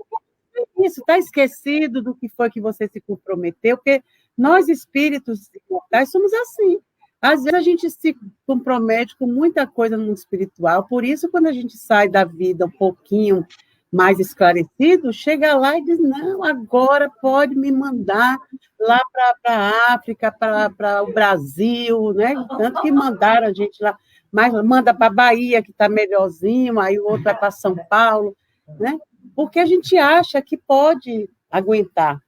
isso, está esquecido do que foi que você se comprometeu, porque nós, espíritos imortais, somos assim. Às vezes a gente se compromete com muita coisa no mundo espiritual, por isso, quando a gente sai da vida um pouquinho mais esclarecido, chega lá e diz, não, agora pode me mandar lá para a África, para o Brasil, né? Tanto que mandaram a gente lá, mas manda para a Bahia, que está melhorzinho, aí o outro vai para São Paulo, né? Porque a gente acha que pode aguentar.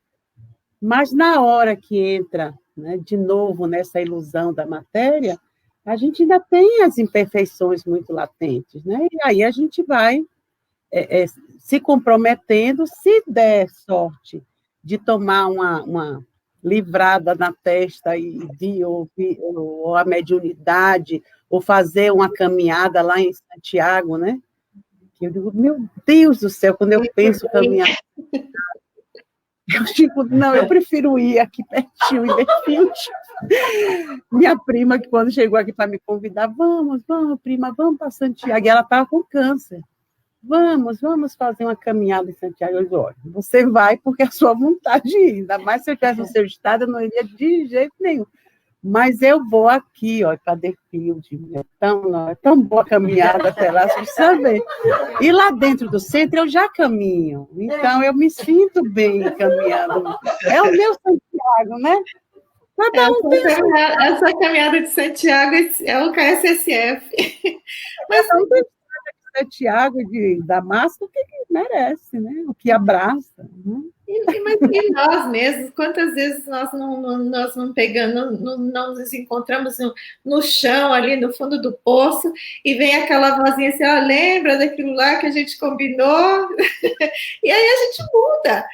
Mas na hora que entra, né, de novo nessa ilusão da matéria, a gente ainda tem as imperfeições muito latentes, né? E aí a gente vai se comprometendo, se der sorte de tomar uma livrada na testa ou a mediunidade, ou fazer uma caminhada lá em Santiago, né? Eu digo, meu Deus do céu, quando eu penso caminhar, eu digo, não, eu prefiro ir aqui pertinho, em Belfield. Minha prima, que quando chegou aqui para me convidar, vamos, prima, vamos para Santiago. E ela estava com câncer. Vamos fazer uma caminhada em Santiago. Eu disse, olha, você vai porque é a sua vontade de ir. Ainda mais se eu estivesse no seu estado, eu não iria de jeito nenhum. Mas eu vou aqui, ó, para Belfield. É tão boa a caminhada até lá, você sabe? E lá dentro do centro eu já caminho. Então eu me sinto bem caminhando. É o meu Santiago, né? Cada um essa caminhada de Santiago é o KSSF. Mas não tem de Santiago, de Damasco, o que merece, né? O que abraça. Né? E nós mesmos, quantas vezes nós não pegamos, não nos encontramos no chão, ali no fundo do poço, e vem aquela vozinha assim, ó, lembra daquilo lá que a gente combinou? E aí a gente muda.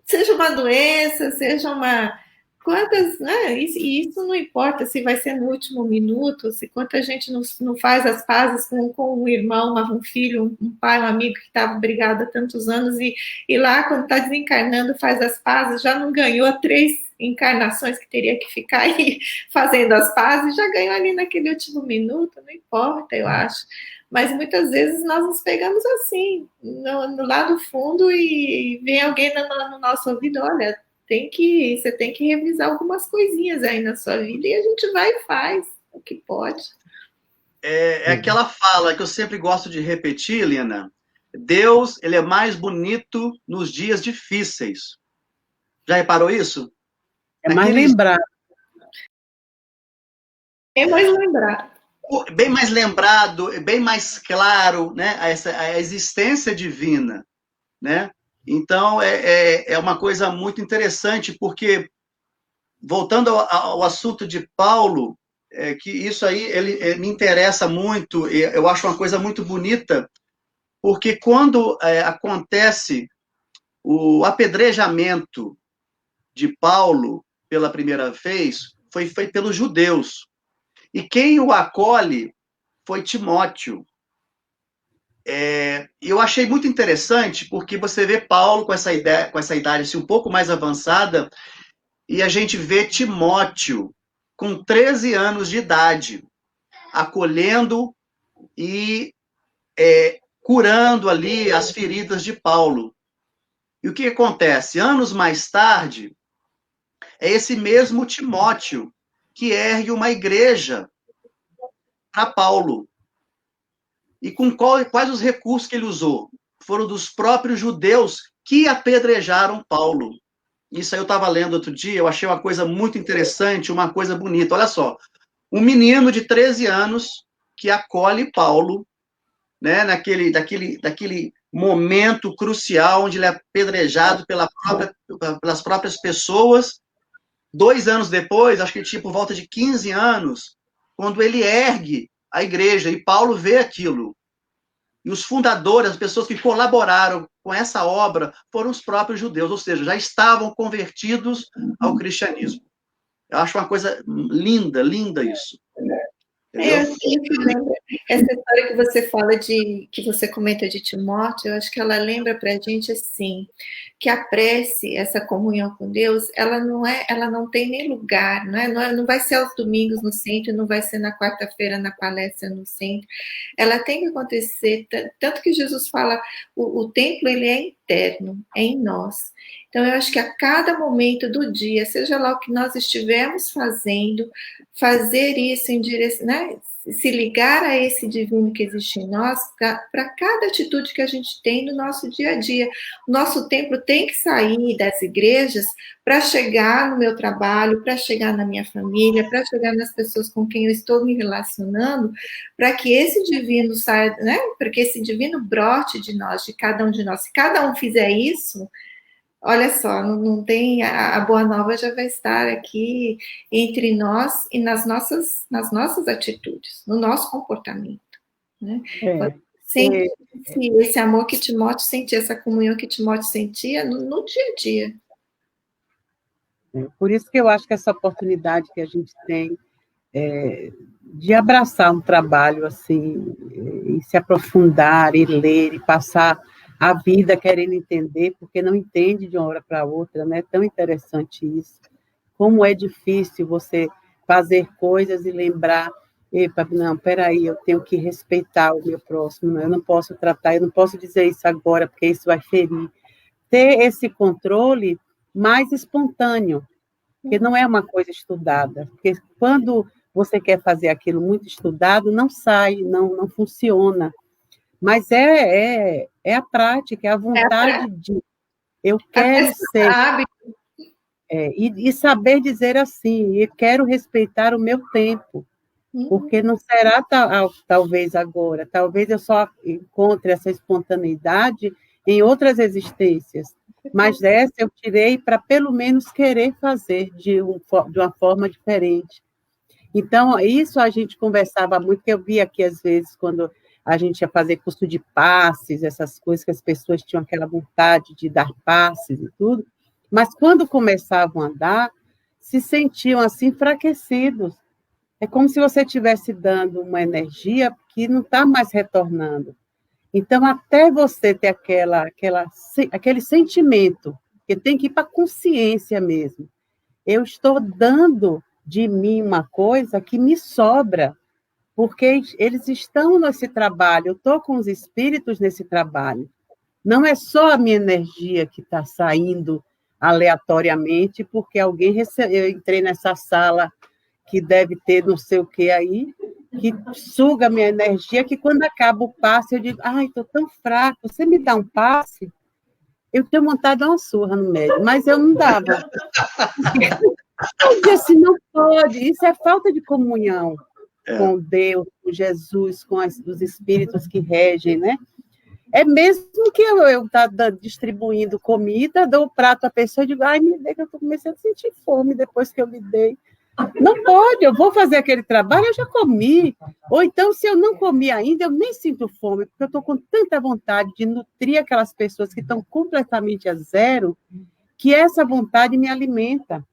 Seja uma doença, seja uma... Quantas, né? E isso não importa se vai ser no último minuto, se quanta gente não faz as pazes com um irmão, um filho, um pai, um amigo que estava brigado há tantos anos, e lá, quando está desencarnando, faz as pazes, já não ganhou 3 encarnações que teria que ficar aí fazendo as pazes, já ganhou ali naquele último minuto, não importa, eu acho. Mas muitas vezes nós nos pegamos assim, no lado fundo, e vem alguém no nosso ouvido, olha, você tem que revisar algumas coisinhas aí na sua vida, e a gente vai e faz o que pode. É aquela fala que eu sempre gosto de repetir, Lina. Deus, ele é mais bonito nos dias difíceis. Já reparou isso? É mais lembrado. É mais lembrado. Bem mais lembrado, bem mais claro, né? A existência divina, né? Então, é uma coisa muito interessante, porque, voltando ao assunto de Paulo, que isso aí ele me interessa muito, eu acho uma coisa muito bonita, porque quando acontece o apedrejamento de Paulo pela primeira vez, foi feito pelos judeus. E quem o acolhe foi Timóteo. Eu achei muito interessante, porque você vê Paulo com essa idade assim, um pouco mais avançada, e a gente vê Timóteo com 13 anos de idade, acolhendo e curando ali as feridas de Paulo. E o que acontece? Anos mais tarde, é esse mesmo Timóteo que ergue uma igreja para Paulo. E com quais os recursos que ele usou? Foram dos próprios judeus que apedrejaram Paulo. Isso aí eu estava lendo outro dia, eu achei uma coisa muito interessante, uma coisa bonita. Olha só, um menino de 13 anos que acolhe Paulo, né, daquele momento crucial onde ele é apedrejado pelas próprias pessoas. 2 anos depois, acho que ele tinha por volta de 15 anos, quando ele ergue a igreja, e Paulo vê aquilo. E os fundadores, as pessoas que colaboraram com essa obra, foram os próprios judeus, ou seja, já estavam convertidos ao cristianismo. Eu acho uma coisa linda, linda isso. Essa história que você fala que você comenta de Timóteo, eu acho que ela lembra para a gente assim, que a prece, essa comunhão com Deus, ela não tem nem lugar, não vai ser aos domingos no centro, não vai ser na quarta-feira na palestra no centro, ela tem que acontecer, tanto que Jesus fala, o templo ele é interno, é em nós. Então, eu acho que a cada momento do dia, seja lá o que nós estivermos fazendo, fazer isso em direção, né? Se ligar a esse divino que existe em nós, para cada atitude que a gente tem no nosso dia a dia. O nosso templo tem que sair das igrejas para chegar no meu trabalho, para chegar na minha família, para chegar nas pessoas com quem eu estou me relacionando, para que esse divino saia, né? Para que esse divino brote de nós, de cada um de nós. Se cada um fizer isso, olha só, não tem, a boa nova já vai estar aqui entre nós e nas nossas atitudes, no nosso comportamento. Né? Sente esse amor que Timóteo sentia, essa comunhão que Timóteo sentia no dia a dia. Por isso que eu acho que essa oportunidade que a gente tem de abraçar um trabalho assim, e se aprofundar, e ler, e passar a vida querendo entender, porque não entende de uma hora para outra, né? É tão interessante isso. Como é difícil você fazer coisas e lembrar, epa, não, peraí, eu tenho que respeitar o meu próximo, eu não posso tratar, eu não posso dizer isso agora, porque isso vai ferir. Ter esse controle mais espontâneo, porque não é uma coisa estudada, porque quando você quer fazer aquilo muito estudado, não sai, não funciona. Mas é a prática, é a vontade de eu quero ser. E saber dizer assim, eu quero respeitar o meu tempo, porque não será talvez agora, talvez eu só encontre essa espontaneidade em outras existências, mas essa eu tirei para pelo menos querer fazer de uma forma diferente. Então, isso a gente conversava muito, que eu via aqui, às vezes, quando a gente ia fazer curso de passes, essas coisas que as pessoas tinham aquela vontade de dar passes e tudo, mas quando começavam a dar, se sentiam assim enfraquecidos. É como se você estivesse dando uma energia que não está mais retornando. Então, até você ter aquele sentimento, que tem que ir para a consciência mesmo. Eu estou dando de mim uma coisa que me sobra, porque eles estão nesse trabalho, eu estou com os espíritos nesse trabalho. Não é só a minha energia que está saindo aleatoriamente, porque eu entrei nessa sala que deve ter não sei o que aí, que suga a minha energia, que quando acaba o passe, eu digo, ai, estou tão fraco, você me dá um passe? Eu tenho vontade de dar uma surra no médico, mas eu não dava. Eu disse assim, não pode, isso é falta de comunhão com Deus, com Jesus, com os espíritos que regem, né? É mesmo que eu tá distribuindo comida, dou o prato à pessoa e digo, ai, me dê, que eu estou começando a sentir fome depois que eu lhe dei. Não pode, eu vou fazer aquele trabalho, eu já comi. Ou então, se eu não comi ainda, eu nem sinto fome, porque eu estou com tanta vontade de nutrir aquelas pessoas que estão completamente a zero, que essa vontade me alimenta.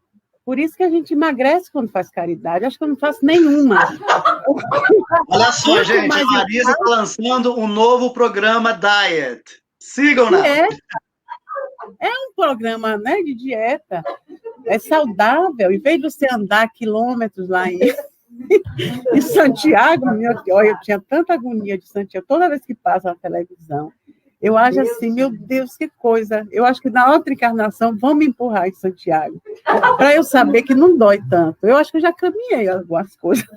Por isso que a gente emagrece quando faz caridade. Acho que eu não faço nenhuma. Olha só, gente, a Marisa está lançando um novo programa Diet. Sigam-na. É um programa, né, de dieta. É saudável. Em vez de você andar quilômetros lá em Santiago, eu tinha tanta agonia de Santiago, toda vez que passa na televisão. Eu acho assim, meu Deus, que coisa. Eu acho que na outra encarnação vão me empurrar em Santiago, para eu saber que não dói tanto. Eu acho que eu já caminhei algumas coisas.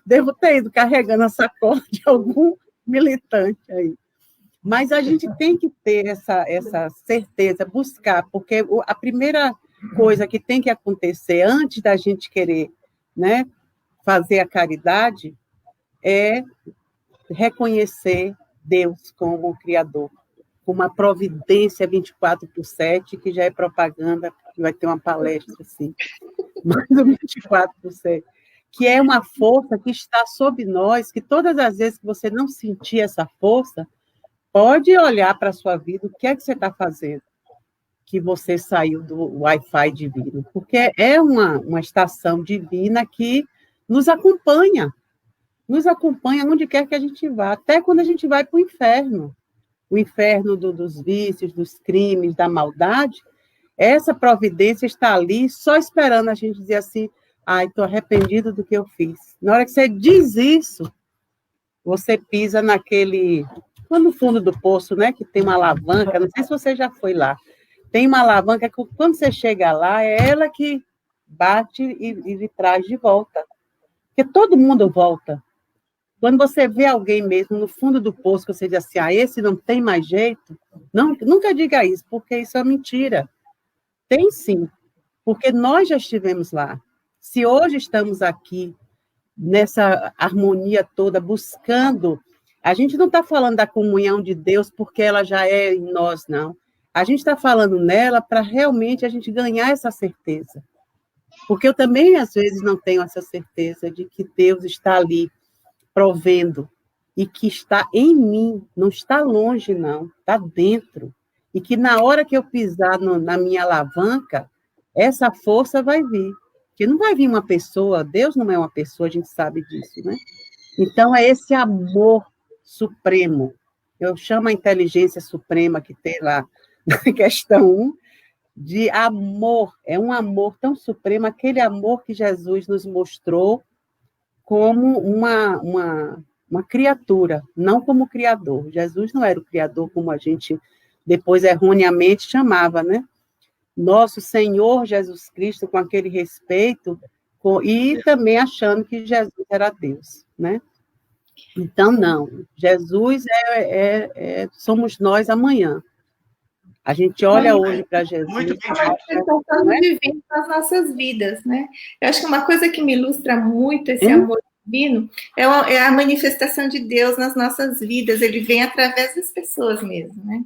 Devo ter ido carregando a sacola de algum militante aí. Mas a gente tem que ter essa certeza, buscar, porque a primeira coisa que tem que acontecer antes da gente querer, né, fazer a caridade é reconhecer Deus como o Criador, como uma providência 24/7, que já é propaganda, que vai ter uma palestra assim, mais do 24/7, que é uma força que está sob nós, que todas as vezes que você não sentir essa força, pode olhar para a sua vida, o que é que você está fazendo, que você saiu do Wi-Fi divino, porque é uma estação divina que nos acompanha onde quer que a gente vá, até quando a gente vai para o inferno dos vícios, dos crimes, da maldade, essa providência está ali só esperando a gente dizer assim, ai, estou arrependido do que eu fiz. Na hora que você diz isso, você pisa lá no fundo do poço, né, que tem uma alavanca, não sei se você já foi lá, tem uma alavanca que quando você chega lá, é ela que bate e lhe traz de volta. Porque todo mundo volta. Quando você vê alguém mesmo no fundo do poço, que você diz assim, esse não tem mais jeito, não, nunca diga isso, porque isso é mentira. Tem sim, porque nós já estivemos lá. Se hoje estamos aqui, nessa harmonia toda, buscando, a gente não está falando da comunhão de Deus porque ela já é em nós, não. A gente está falando nela para realmente a gente ganhar essa certeza. Porque eu também, às vezes, não tenho essa certeza de que Deus está ali, provendo, e que está em mim, não está longe, não, está dentro. E que na hora que eu pisar na minha alavanca, essa força vai vir. Porque não vai vir uma pessoa, Deus não é uma pessoa, a gente sabe disso, né? Então, é esse amor supremo. Eu chamo a inteligência suprema que tem lá na questão 1, de amor. É um amor tão supremo, aquele amor que Jesus nos mostrou como uma criatura, não como criador. Jesus não era o criador como a gente depois erroneamente chamava, né? Nosso Senhor Jesus Cristo, com aquele respeito, e também achando que Jesus era Deus, né? Então, não. Jesus somos nós amanhã. A gente olha hoje para Jesus. Muito bem dito. É divino nas nossas vidas, né? Eu acho que uma coisa que me ilustra muito esse amor divino é a manifestação de Deus nas nossas vidas. Ele vem através das pessoas mesmo, né?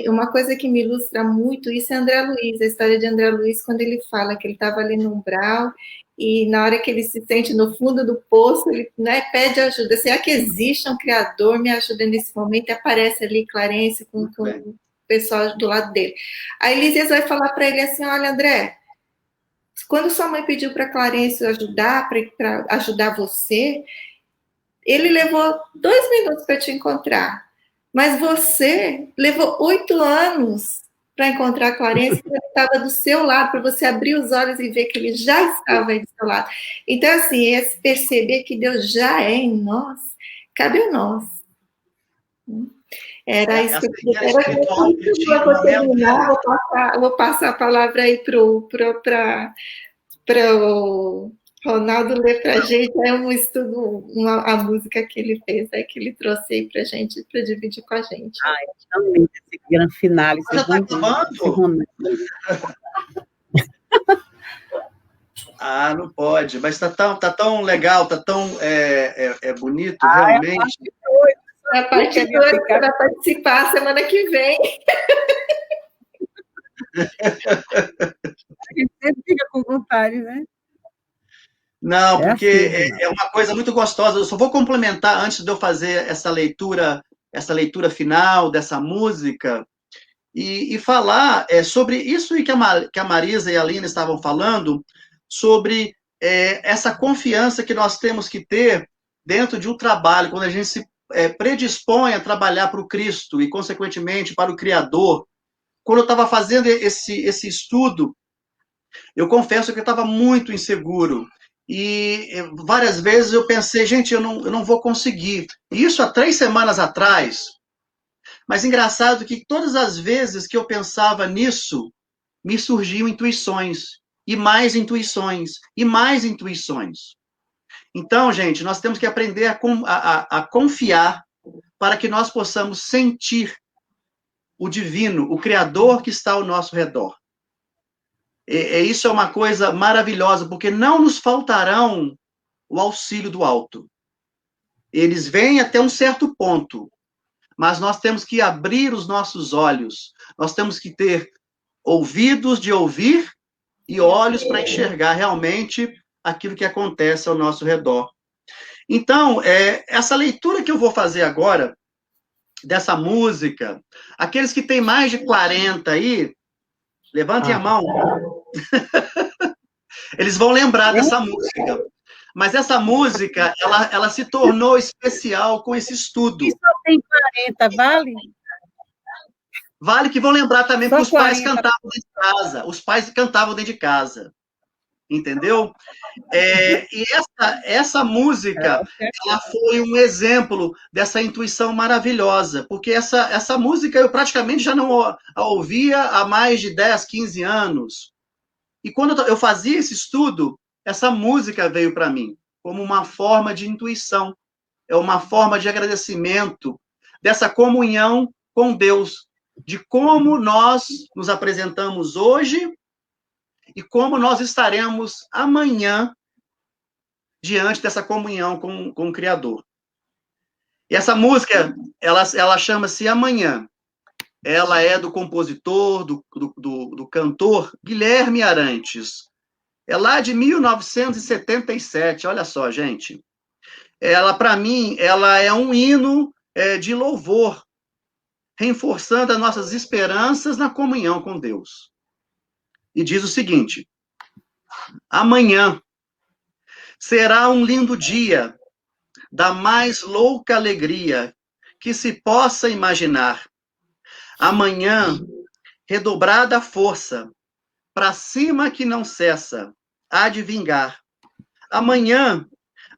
Uma coisa que me ilustra muito isso é André Luiz, a história de André Luiz, quando ele fala que ele estava ali no umbral e na hora que ele se sente no fundo do poço, ele, né, pede ajuda. Será que existe um Criador me ajuda nesse momento? E aparece ali Clarence com o pessoal do lado dele. Aí Elísias vai falar para ele assim, olha, André, quando sua mãe pediu para Clarence ajudar, para ajudar você, ele levou 2 minutos para te encontrar. Mas você levou 8 anos para encontrar Clarence, que ele estava do seu lado, para você abrir os olhos e ver que ele já estava aí do seu lado. Então, assim, perceber que Deus já é em nós, cabe a nós. Era isso que eu vou terminar, vou passar a palavra aí para o Ronaldo ler para a gente. É um estudo, a música que ele fez, que ele trouxe aí para a gente, para dividir com a gente. Também, esse grande finale. Já está acabando? Não pode, mas tá tão legal, tá tão bonito, realmente. A parte 2 você vai participar semana que vem. A gente sempre fica com vontade, né? Não, porque é uma coisa muito gostosa. Eu só vou complementar antes de eu fazer essa leitura final dessa música e falar sobre isso que a Marisa e a Lina estavam falando, sobre essa confiança que nós temos que ter dentro de um trabalho, quando a gente se predispõe a trabalhar para o Cristo e, consequentemente, para o Criador. Quando eu estava fazendo esse estudo, eu confesso que eu estava muito inseguro. E várias vezes eu pensei, gente, eu não vou conseguir. Isso há 3 semanas atrás. Mas engraçado que todas as vezes que eu pensava nisso, me surgiam intuições. E mais intuições. E mais intuições. Então, gente, nós temos que aprender a confiar para que nós possamos sentir o divino, o Criador que está ao nosso redor. Isso é uma coisa maravilhosa, porque não nos faltarão o auxílio do alto. Eles vêm até um certo ponto, mas nós temos que abrir os nossos olhos, nós temos que ter ouvidos de ouvir e olhos para enxergar realmente aquilo que acontece ao nosso redor. Então, essa leitura que eu vou fazer agora, dessa música, aqueles que têm mais de 40 aí, levantem a mão. Eles vão lembrar dessa música. Mas essa música, ela se tornou especial com esse estudo. E só tem 40, vale? Vale que vão lembrar também, porque os pais cantavam dentro de casa. Os pais cantavam dentro de casa. Entendeu? E essa música, ela foi um exemplo dessa intuição maravilhosa, porque essa música eu praticamente já não a ouvia há mais de 10, 15 anos. E quando eu fazia esse estudo, essa música veio para mim como uma forma de intuição, é uma forma de agradecimento dessa comunhão com Deus, de como nós nos apresentamos hoje e como nós estaremos amanhã diante dessa comunhão com o Criador. E essa música, ela chama-se Amanhã. Ela é do compositor, do cantor Guilherme Arantes. É lá de 1977, olha só, gente. Ela, para mim, ela é um hino de louvor, reforçando as nossas esperanças na comunhão com Deus. e diz o seguinte: amanhã será um lindo dia, da mais louca alegria que se possa imaginar. Amanhã, redobrada a força, pra cima que não cessa, há de vingar. Amanhã,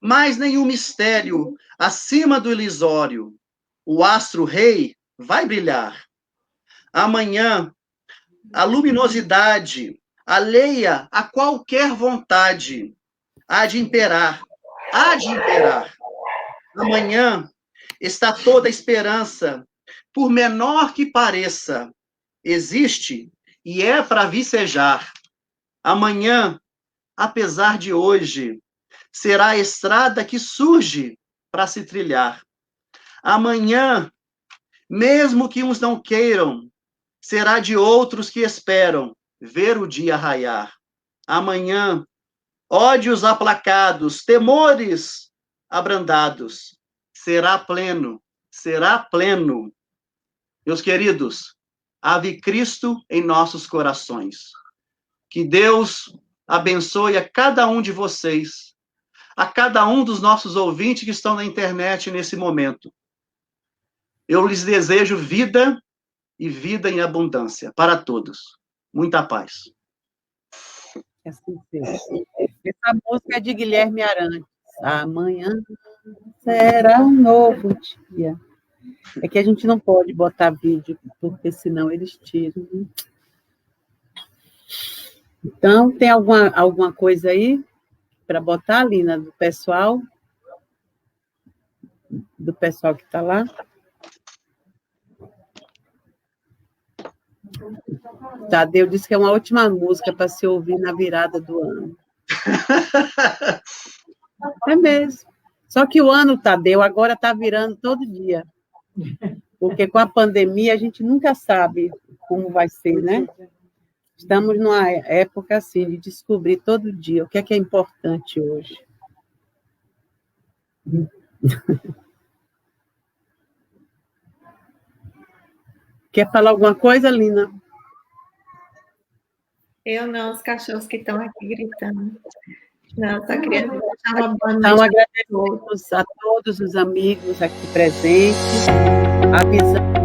mais nenhum mistério, acima do ilusório, o astro-rei vai brilhar. Amanhã, a luminosidade, alheia a qualquer vontade, há de imperar, há de imperar. Amanhã está toda a esperança, por menor que pareça, existe e é para vicejar. Amanhã, apesar de hoje, será a estrada que surge para se trilhar. Amanhã, mesmo que uns não queiram, será de outros que esperam ver o dia raiar. Amanhã, ódios aplacados, temores abrandados, será pleno, será pleno. Meus queridos, ave Cristo em nossos corações. Que Deus abençoe a cada um de vocês, a cada um dos nossos ouvintes que estão na internet nesse momento. Eu lhes desejo vida e vida em abundância para todos. Muita paz. Assim seja. Essa música é de Guilherme Arantes. Amanhã será um novo dia. É que a gente não pode botar vídeo, porque senão eles tiram. Então, tem alguma coisa aí para botar, Lina, do pessoal que está lá? Tadeu disse que é uma ótima música para se ouvir na virada do ano. É mesmo. Só que o ano, Tadeu, agora está virando todo dia. Porque com a pandemia a gente nunca sabe como vai ser, né? Estamos numa época assim de descobrir todo dia o que é importante hoje. Quer falar alguma coisa, Lina? Eu não, os cachorros que estão aqui gritando. Não, só queria deixar uma boa noite. Então, agradecemos a todos os amigos aqui presentes, avisando